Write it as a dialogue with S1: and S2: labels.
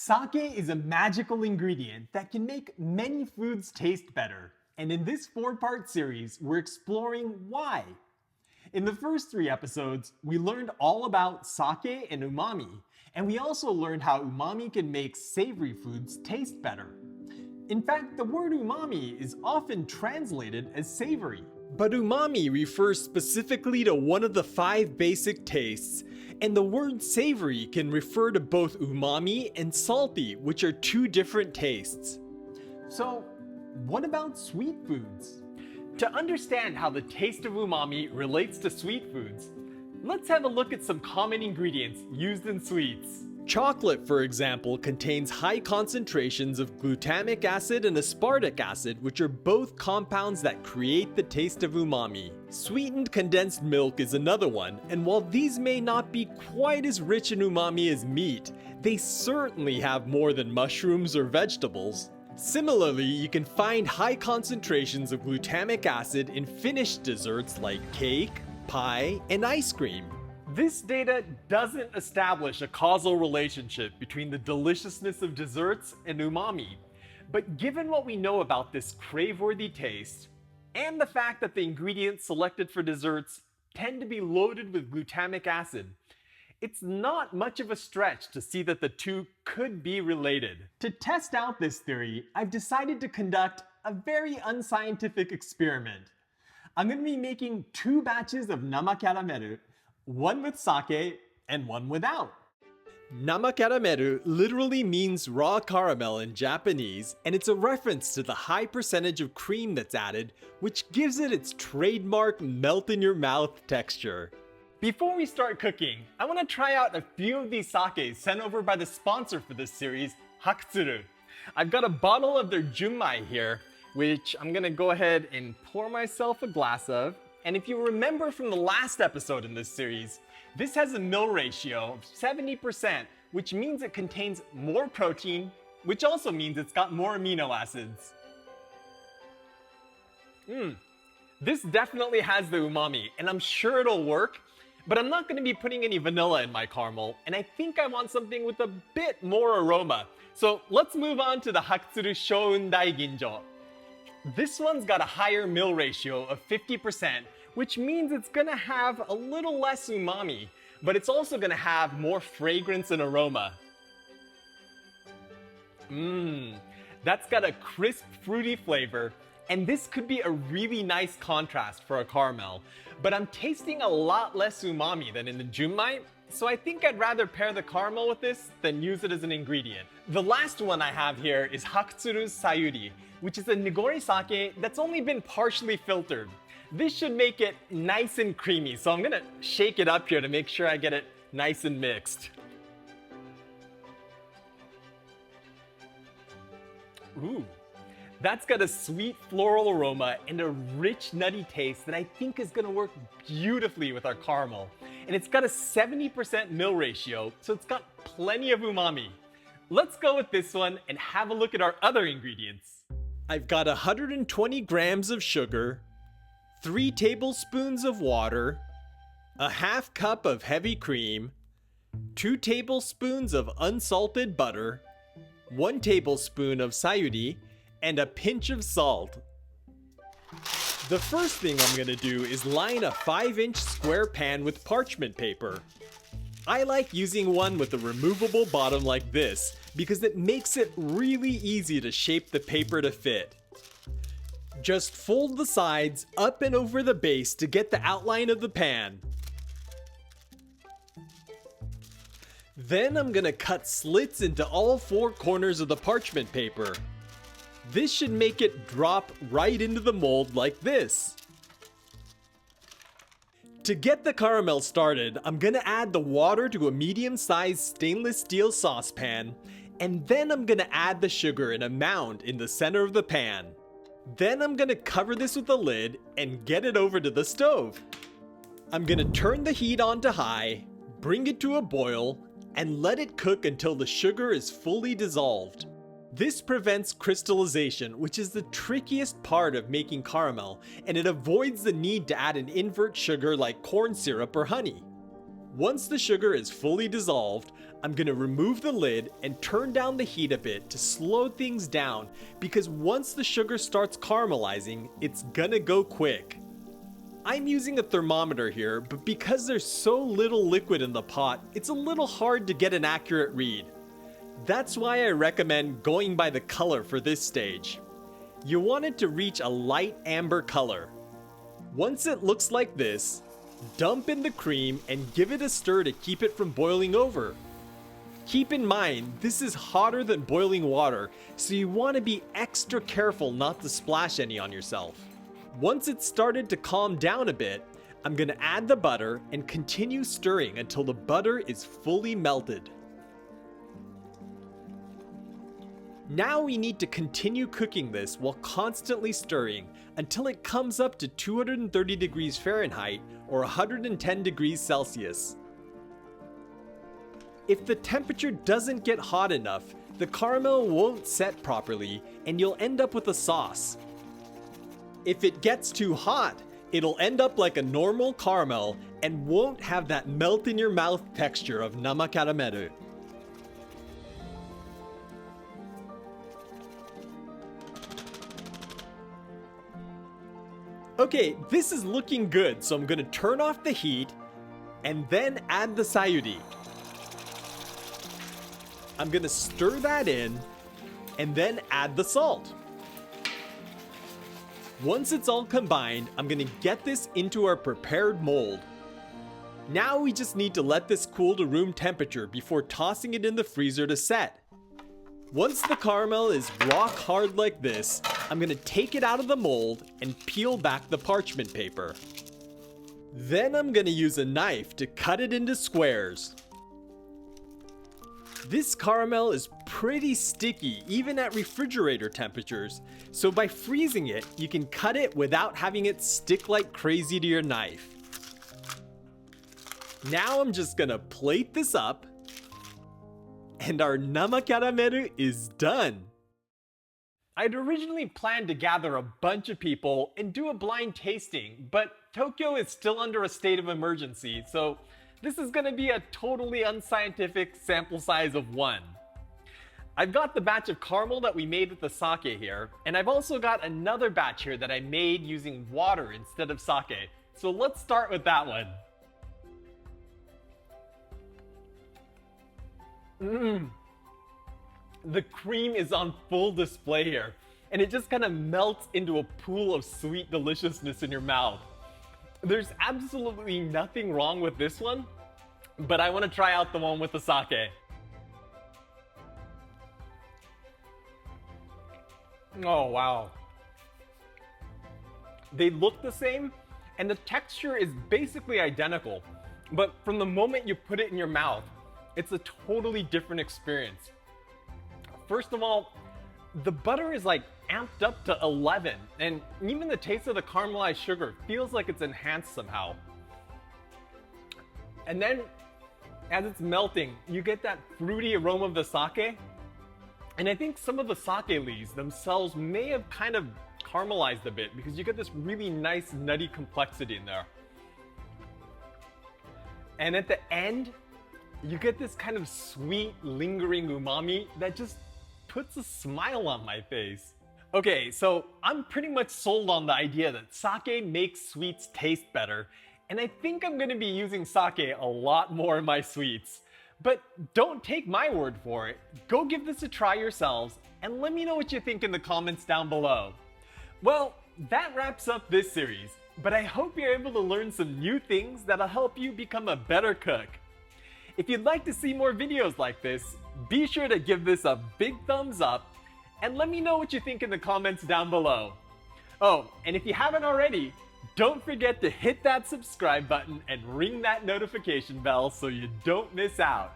S1: Sake is a magical ingredient that can make many foods taste better. And in this 4-part series, we're exploring why. In the first 3 episodes, we learned all about sake and umami, and we also learned how umami can make savory foods taste better. In fact, the word umami is often translated as savory. But umami refers specifically to one of the 5 basic tastes, and the word savory can refer to both umami and salty, which are 2 different tastes. So, what about sweet foods? To understand how the taste of umami relates to sweet foods, let's have a look at some common ingredients used in sweets. Chocolate, for example, contains high concentrations of glutamic acid and aspartic acid, which are both compounds that create the taste of umami. Sweetened condensed milk is another one, and while these may not be quite as rich in umami as meat, they certainly have more than mushrooms or vegetables. Similarly, you can find high concentrations of glutamic acid in finished desserts like cake, pie, and ice cream. This data doesn't establish a causal relationship between the deliciousness of desserts and umami, but given what we know about this crave-worthy taste, and the fact that the ingredients selected for desserts tend to be loaded with glutamic acid, it's not much of a stretch to see that the 2 could be related. To test out this theory, I've decided to conduct a very unscientific experiment. I'm going to be making 2 batches of生キャラメル, one with sake and one without. 生キャラメルliterally means raw caramel in Japanese, and it's a reference to the high percentage of cream that's added, which gives it its trademark melt-in-your-mouth texture. Before we start cooking, I want to try out a few of these sakes sent over by the sponsor for this series, Hakutsuru. I've got a bottle of their junmai here, which I'm going to go ahead and pour myself a glass of. And if you remember from the last episode in this series, this has a mill ratio of 70%, which means it contains more protein, which also means it's got more amino acids. This definitely has the umami, and I'm sure it'll work, but I'm not going to be putting any vanilla in my caramel, and I think I want something with a bit more aroma. So let's move on to the Hakutsuru Sayuri Ginjo. This one's got a higher mill ratio of 50%, which means it's gonna have a little less umami, but it's also gonna have more fragrance and aroma. That's got a crisp, fruity flavor, and this could be a really nice contrast for a caramel. But I'm tasting a lot less umami than in the junmai, so I think I'd rather pair the caramel with this than use it as an ingredient. The last one I have here is Hakutsuru Sayuri, which is a nigori sake that's only been partially filtered. This should make it nice and creamy, so I'm gonna shake it up here to make sure I get it nice and mixed. Ooh, that's got a sweet floral aroma and a rich nutty taste that I think is gonna work beautifully with our caramel. And it's got a 70% mill ratio, so it's got plenty of umami. Let's go with this one and have a look at our other ingredients. I've got 120 grams of sugar, 3 tablespoons of water, a half cup of heavy cream, 2 tablespoons of unsalted butter, 1 tablespoon of sayuri, and a pinch of salt. The first thing I'm gonna do is line a 5-inch square pan with parchment paper. I like using one with a removable bottom like this because it makes it really easy to shape the paper to fit. Just fold the sides up and over the base to get the outline of the pan. Then I'm gonna cut slits into all 4 corners of the parchment paper. This should make it drop right into the mold like this. To get the caramel started, I'm gonna add the water to a medium-sized stainless steel saucepan, and then I'm gonna add the sugar in a mound in the center of the pan. Then I'm gonna cover this with a lid and get it over to the stove. I'm gonna turn the heat on to high, bring it to a boil, and let it cook until the sugar is fully dissolved. This prevents crystallization, which is the trickiest part of making caramel, and it avoids the need to add an invert sugar like corn syrup or honey. Once the sugar is fully dissolved, I'm gonna remove the lid and turn down the heat a bit to slow things down, because once the sugar starts caramelizing, it's gonna go quick. I'm using a thermometer here, but because there's so little liquid in the pot, it's a little hard to get an accurate read. That's why I recommend going by the color for this stage. You want it to reach a light amber color. Once it looks like this, dump in the cream and give it a stir to keep it from boiling over. Keep in mind, this is hotter than boiling water, so you want to be extra careful not to splash any on yourself. Once it's started to calm down a bit, I'm going to add the butter and continue stirring until the butter is fully melted. Now we need to continue cooking this while constantly stirring until it comes up to 230 degrees Fahrenheit or 110 degrees Celsius. If the temperature doesn't get hot enough, the caramel won't set properly and you'll end up with a sauce. If it gets too hot, it'll end up like a normal caramel and won't have that melt in your mouth texture of生キャラメル. Okay, this is looking good, so I'm gonna turn off the heat and then add the sayuri. I'm gonna stir that in and then add the salt. Once it's all combined, I'm gonna get this into our prepared mold. Now we just need to let this cool to room temperature before tossing it in the freezer to set. Once the caramel is rock hard like this, I'm gonna take it out of the mold and peel back the parchment paper. Then I'm gonna use a knife to cut it into squares. This caramel is pretty sticky even at refrigerator temperatures, so by freezing it, you can cut it without having it stick like crazy to your knife. Now I'm just gonna plate this up, and our生キャラメルis done. I'd originally planned to gather a bunch of people and do a blind tasting, but Tokyo is still under a state of emergency, so this is gonna be a totally unscientific sample size of 1. I've got the batch of caramel that we made with the sake here, and I've also got another batch here that I made using water instead of sake. So let's start with that one. The cream is on full display here, and it just kind of melts into a pool of sweet deliciousness in your mouth. There's absolutely nothing wrong with this one, but I want to try out the one with the sake. Oh wow. They look the same, and the texture is basically identical, but from the moment you put it in your mouth, it's a totally different experience. First of all, the butter is like amped up to 11, and even the taste of the caramelized sugar feels like it's enhanced somehow. And then, as it's melting, you get that fruity aroma of the sake, and I think some of the sake leaves themselves may have kind of caramelized a bit because you get this really nice nutty complexity in there. And at the end, you get this kind of sweet, lingering umami that just puts a smile on my face. Okay, so I'm pretty much sold on the idea that sake makes sweets taste better, and I think I'm gonna be using sake a lot more in my sweets. But don't take my word for it. Go give this a try yourselves, and let me know what you think in the comments down below. Well, that wraps up this series, but I hope you're able to learn some new things that'll help you become a better cook. If you'd like to see more videos like this, be sure to give this a big thumbs up and let me know what you think in the comments down below. Oh, and if you haven't already, don't forget to hit that subscribe button and ring that notification bell so you don't miss out.